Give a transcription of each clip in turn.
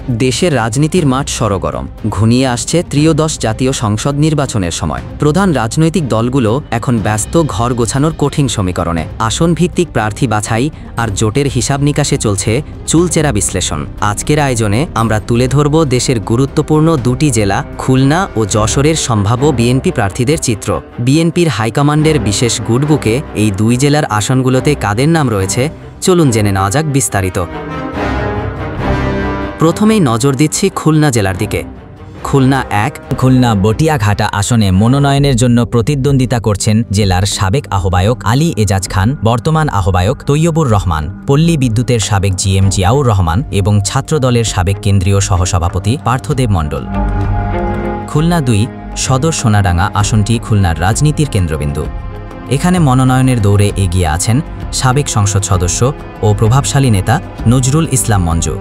দেশের রাজনীতির মাঠ সরগরম, ঘনিয়ে আসছে ত্রয়োদশ জাতীয় সংসদ নির্বাচনের সময়। প্রধান রাজনৈতিক দলগুলো এখন ব্যস্ত ঘর গোছানোর কঠিন সমীকরণে। আসন ভিত্তিক প্রার্থী বাছাই আর জোটের হিসাব নিকাশে চলছে চুলচেরা বিশ্লেষণ। আজকের আয়োজনে আমরা তুলে ধরব দেশের গুরুত্বপূর্ণ দুটি জেলা খুলনা ও যশোরের সম্ভাব্য বিএনপি প্রার্থীদের চিত্র। বিএনপির হাইকমান্ডের বিশেষ গুডবুকে এই দুই জেলার আসনগুলোতে কাদের নাম রয়েছে, চলুন জেনে নেওয়া যাক বিস্তারিত। প্রথমেই নজর দিচ্ছি খুলনা জেলার দিকে। খুলনা ১। খুলনা বটিয়াঘাটা আসনে মনোনয়নের জন্য প্রতিদ্বন্দ্বিতা করছেন জেলার সাবেক আহ্বায়ক আলী এজাজ খান, বর্তমান আহ্বায়ক তৈয়বুর রহমান, পল্লী বিদ্যুতের সাবেক জিএম জিয়াউর রহমান এবং ছাত্রদলের সাবেক কেন্দ্রীয় সহসভাপতি পার্থদেব মণ্ডল। খুলনা ২। সদর সোনাডাঙ্গা আসনটি খুলনার রাজনীতির কেন্দ্রবিন্দু। এখানে মনোনয়নের দৌড়ে এগিয়ে আছেন সাবেক সংসদ সদস্য ও প্রভাবশালী নেতা নজরুল ইসলাম মঞ্জু।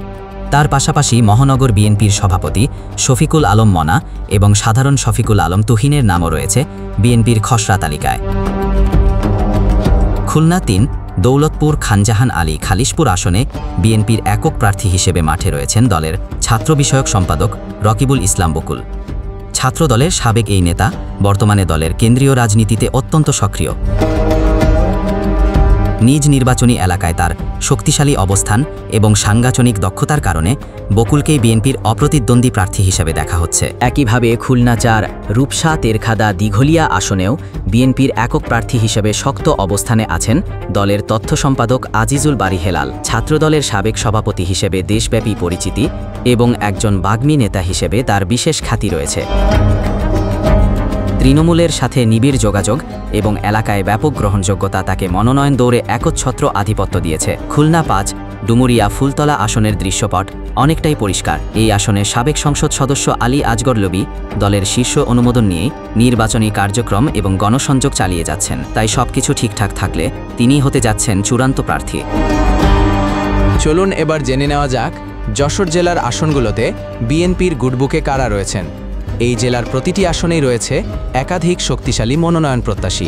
তার পাশাপাশি মহানগর বিএনপির সভাপতি শফিকুল আলম মনা এবং সাধারণ শফিকুল আলম তুহিনের নামও রয়েছে বিএনপির খসড়া তালিকায়। খুলনা ৩। দৌলতপুর খানজাহান আলী খালিশপুর আসনে বিএনপির একক প্রার্থী হিসেবে মাঠে রয়েছেন দলের ছাত্র বিষয়ক সম্পাদক রকিবুল ইসলাম বকুল। ছাত্রদলের সাবেক এই নেতা বর্তমানে দলের কেন্দ্রীয় রাজনীতিতে অত্যন্ত সক্রিয়। নিজ নির্বাচনী এলাকায় তার শক্তিশালী অবস্থান এবং সাংগঠনিক দক্ষতার কারণে বকুলকেই বিএনপির অপ্রতিদ্বন্দ্বী প্রার্থী হিসেবে দেখা হচ্ছে। একইভাবে খুলনা ৪ রূপসা তেরখাদা দিঘলিয়া আসনেও বিএনপির একক প্রার্থী হিসেবে শক্ত অবস্থানে আছেন দলের তথ্য সম্পাদক আজিজুল বারী হেলাল। ছাত্রদলের সাবেক সভাপতি হিসেবে দেশব্যাপী পরিচিতি এবং একজন বাগ্মী নেতা হিসেবে তার বিশেষ খ্যাতি রয়েছে। তৃণমূলের সাথে নিবিড় যোগাযোগ এবং এলাকায় ব্যাপক গ্রহণযোগ্যতা তাকে মনোনয়ন দৌড়ে একচ্ছত্র আধিপত্য দিয়েছে। খুলনা ৫ ডুমুরিয়া ফুলতলা আসনের দৃশ্যপট অনেকটাই পরিষ্কার। এই আসনে সাবেক সংসদ সদস্য আলী আজগর লবি দলের শীর্ষ অনুমোদন নিয়ে নির্বাচনী কার্যক্রম এবং গণসংযোগ চালিয়ে যাচ্ছেন। তাই সবকিছু ঠিকঠাক থাকলে তিনিই হতে যাচ্ছেন চূড়ান্ত প্রার্থী। চলুন এবার জেনে নেওয়া যাক যশোর জেলার আসনগুলোতে বিএনপির গুডবুকে কারা রয়েছেন। এই জেলার প্রতিটি আসনেই রয়েছে একাধিক শক্তিশালী মনোনয়ন প্রত্যাশী।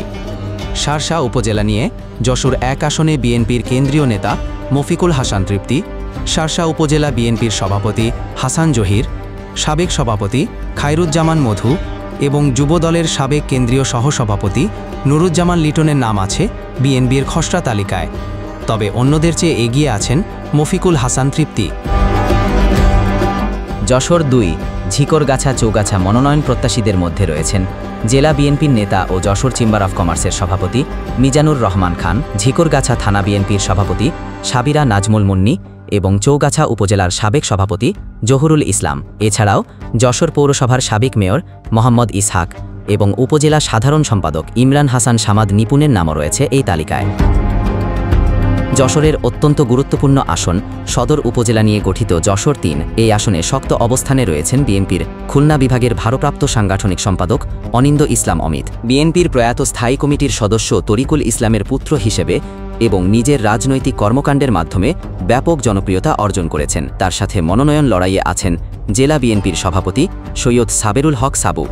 শার্শা উপজেলা নিয়ে যশোর ১ আসনে বিএনপির কেন্দ্রীয় নেতা মফিকুল হাসান তৃপ্তি, শার্শা উপজেলা বিএনপির সভাপতি হাসান জহির, সাবেক সভাপতি খায়রুজ্জামান মধু এবং যুবদলের সাবেক কেন্দ্রীয় সহসভাপতি নুরুজ্জামান লিটনের নাম আছে বিএনপির খসড়া তালিকায়। তবে অন্যদের চেয়ে এগিয়ে আছেন মফিকুল হাসান তৃপ্তি। যশোর ২ ঝিকরগাছা চৌগাছা মনোনয়ন প্রত্যাশীদের মধ্যে রয়েছেন জেলা বিএনপির নেতা ও যশোর চেম্বার অফ কমার্সের সভাপতি মিজানুর রহমান খান, ঝিকরগাছা থানা বিএনপির সভাপতি সাবিরা নাজমুল মুন্নি এবং চৌগাছা উপজেলার সাবেক সভাপতি জহুরুল ইসলাম। এছাড়াও যশোর পৌরসভার সাবেক মেয়র মোহাম্মদ ইসহাক এবং উপজেলা সাধারণ সম্পাদক ইমরান হাসান সামাদ নিপুণের নামও রয়েছে এই তালিকায়। যশোরের অত্যন্ত গুরুত্বপূর্ণ আসন সদর উপজেলা নিয়ে গঠিত যশোর ৩ এই আসনে শক্ত অবস্থানে রয়েছেন বিএনপির খুলনা বিভাগের ভারপ্রাপ্ত সাংগঠনিক সম্পাদক অনিন্দ ইসলাম অমিত। বিএনপির প্রয়াত স্থায়ী কমিটির সদস্য তরিকুল ইসলামের পুত্র হিসেবে এবং নিজের রাজনৈতিক কর্মকাণ্ডের মাধ্যমে ব্যাপক জনপ্রিয়তা অর্জন করেছেন। তার সাথে মনোনয়ন লড়াইয়ে আছেন জেলা বিএনপির সভাপতি সৈয়দ সাবেরুল হক সাবু।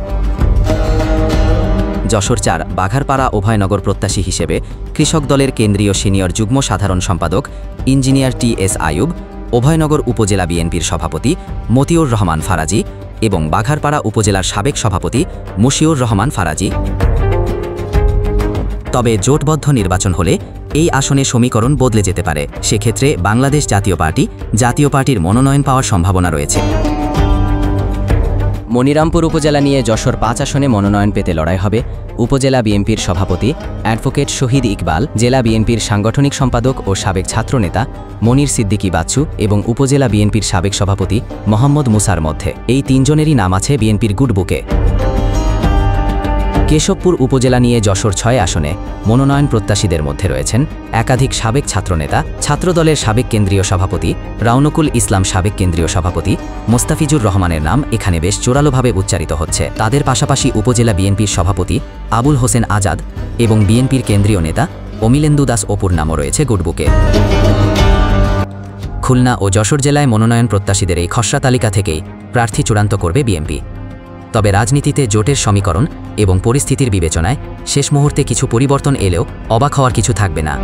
যশোর ৪ বাঘারপাড়া অভয়নগর প্রত্যাশী হিসেবে কৃষক দলের কেন্দ্রীয় সিনিয়র যুগ্ম সাধারণ সম্পাদক ইঞ্জিনিয়ার টি.এস. আয়ুব, অভয়নগর উপজেলা বিএনপির সভাপতি মতিউর রহমান ফারাজি এবং বাঘারপাড়া উপজেলার সাবেক সভাপতি মুশিউর রহমান ফারাজি। তবে জোটবদ্ধ নির্বাচন হলে এই আসনে সমীকরণ বদলে যেতে পারে। সেক্ষেত্রে বাংলাদেশ জাতীয় পার্টির মনোনয়ন পাওয়ার সম্ভাবনা রয়েছে। মনিরামপুর উপজেলা নিয়ে যশোর ৫ আসনে মনোনয়ন পেতে লড়াই হবে উপজেলা বিএনপির সভাপতি অ্যাডভোকেট শহীদ ইকবাল, জেলা বিএনপির সাংগঠনিক সম্পাদক ও সাবেক ছাত্রনেতা মনির সিদ্দিকী বাচ্চু এবং উপজেলা বিএনপির সাবেক সভাপতি মোহাম্মদ মুসার মধ্যে। এই তিনজনেরই নাম আছে বিএনপির গুডবুকে। কেশবপুর উপজেলা নিয়ে যশোর ৬ আসনে মনোনয়ন প্রত্যাশীদের মধ্যে রয়েছেন একাধিক সাবেক ছাত্রনেতা। ছাত্রদলের সাবেক কেন্দ্রীয় সভাপতি রাউনকুল ইসলাম, সাবেক কেন্দ্রীয় সভাপতি মোস্তাফিজুর রহমানের নাম এখানে বেশ জোরালোভাবে উচ্চারিত হচ্ছে। তাদের পাশাপাশি উপজেলা বিএনপির সভাপতি আবুল হোসেন আজাদ এবং বিএনপির কেন্দ্রীয় নেতা অমিলেন্দু দাস অপুর নামও রয়েছে গুডবুকে। খুলনা ও যশোর জেলায় মনোনয়ন প্রত্যাশীদের এই খসড়া তালিকা থেকেই প্রার্থী চূড়ান্ত করবে বিএনপি। তবে রাজনীতিতে জোটের সমীকরণ এবং পরিস্থিতির বিবেচনায় শেষ মুহূর্তে কিছু পরিবর্তন এলেও অবাক হওয়ার কিছু থাকবে না।